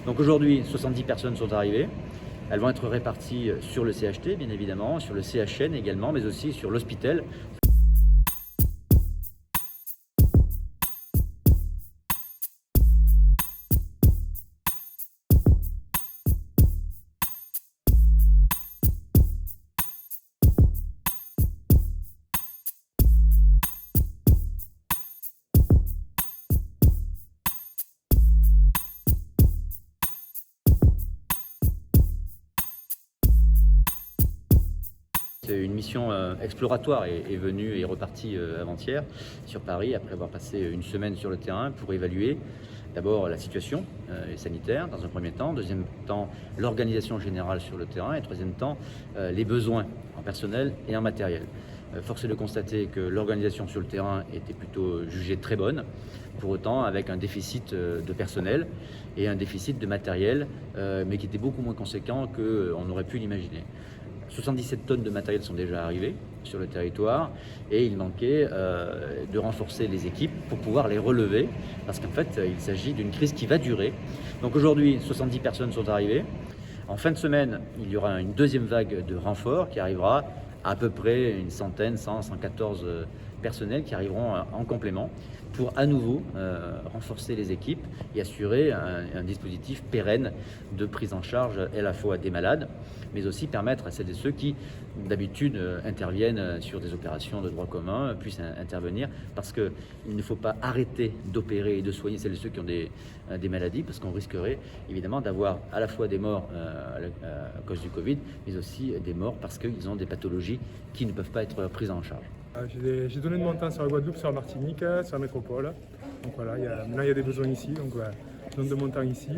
Donc aujourd'hui, 70 personnes sont arrivées. Elles vont être réparties sur le CHT, bien évidemment, sur le CHN également, mais aussi sur l'Hospital. Une mission exploratoire est venue et est repartie avant-hier sur Paris après avoir passé une semaine sur le terrain pour évaluer d'abord la situation sanitaire dans un premier temps, deuxième temps l'organisation générale sur le terrain et troisième temps les besoins en personnel et en matériel. Force est de constater que l'organisation sur le terrain était plutôt jugée très bonne, pour autant avec un déficit de personnel et un déficit de matériel, mais qui était beaucoup moins conséquent qu'on aurait pu l'imaginer. 77 tonnes de matériel sont déjà arrivées sur le territoire et il manquait de renforcer les équipes pour pouvoir les relever parce qu'en fait il s'agit d'une crise qui va durer. Donc aujourd'hui 70 personnes sont arrivées. En fin de semaine il y aura une deuxième vague de renforts qui arrivera à peu près une centaine, 114 personnels qui arriveront en complément pour à nouveau renforcer les équipes et assurer un dispositif pérenne de prise en charge à la fois des malades, mais aussi permettre à celles et ceux qui d'habitude interviennent sur des opérations de droit commun puissent intervenir parce qu'il ne faut pas arrêter d'opérer et de soigner celles et ceux qui ont des maladies parce qu'on risquerait évidemment d'avoir à la fois des morts à cause du Covid, mais aussi des morts parce qu'ils ont des pathologies qui ne peuvent pas être prises en charge. J'ai donné de mon temps sur la Guadeloupe, sur la Martinique, sur la métropole. Donc voilà, maintenant il y a des besoins ici, donc je donne de mon temps ici.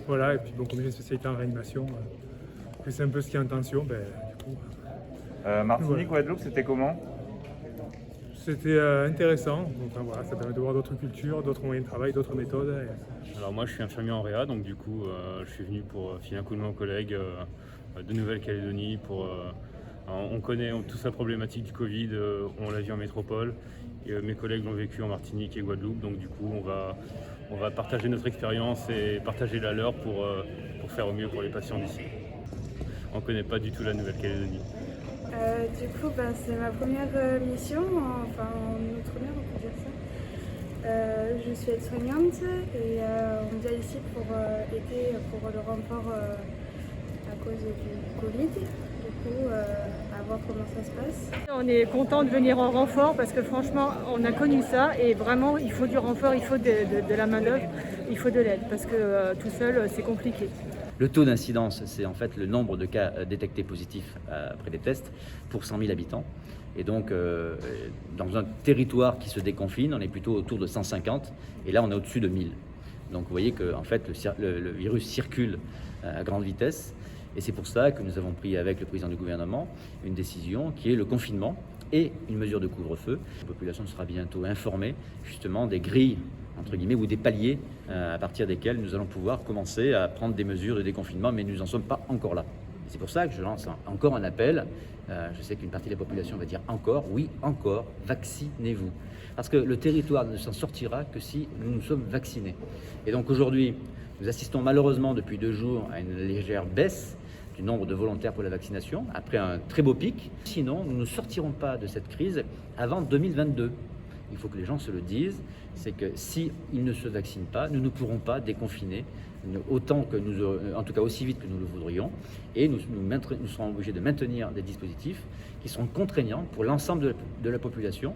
Voilà, et puis bon, comme j'ai une spécialité en réanimation, c'est un peu ce qui est en tension. Du coup, Martinique, voilà. Guadeloupe, c'était comment? C'était intéressant, donc voilà, ça permet de voir d'autres cultures, d'autres moyens de travail, d'autres méthodes. Alors moi je suis infirmier en réa, donc du coup je suis venu pour filer un coup de main aux collègues de Nouvelle-Calédonie. On connaît toute la problématique du Covid, on l'a vu en métropole, et mes collègues l'ont vécu en Martinique et Guadeloupe, donc du coup on va partager notre expérience et partager la leur pour faire au mieux pour les patients d'ici. On ne connaît pas du tout la Nouvelle-Calédonie. C'est ma première mission, en outre-mer on peut dire ça. Je suis aide-soignante et on vient ici pour aider pour le renfort à cause du Covid. Du coup, à voir comment ça se passe. On est content de venir en renfort parce que franchement on a connu ça et vraiment il faut du renfort, il faut de la main d'œuvre, il faut de l'aide parce que tout seul c'est compliqué. Le taux d'incidence, c'est en fait le nombre de cas détectés positifs après des tests pour 100 000 habitants. Et donc, dans un territoire qui se déconfine, on est plutôt autour de 150, et là on est au-dessus de 1000. Donc vous voyez que en fait, le virus circule à grande vitesse, et c'est pour ça que nous avons pris avec le président du gouvernement une décision qui est le confinement et une mesure de couvre-feu. La population sera bientôt informée justement des grilles entre guillemets, ou des paliers à partir desquels nous allons pouvoir commencer à prendre des mesures de déconfinement, mais nous n'en sommes pas encore là. C'est pour ça que je lance encore un appel. Je sais qu'une partie de la population va dire encore, oui, encore, vaccinez-vous. Parce que le territoire ne s'en sortira que si nous sommes vaccinés. Et donc aujourd'hui, nous assistons malheureusement depuis 2 jours à une légère baisse du nombre de volontaires pour la vaccination, après un très beau pic. Sinon, nous ne sortirons pas de cette crise avant 2022. Il faut que les gens se le disent, c'est que s'ils ne se vaccinent pas, nous ne pourrons pas déconfiner autant que en tout cas aussi vite que nous le voudrions, et nous serons obligés de maintenir des dispositifs qui seront contraignants pour l'ensemble de la population.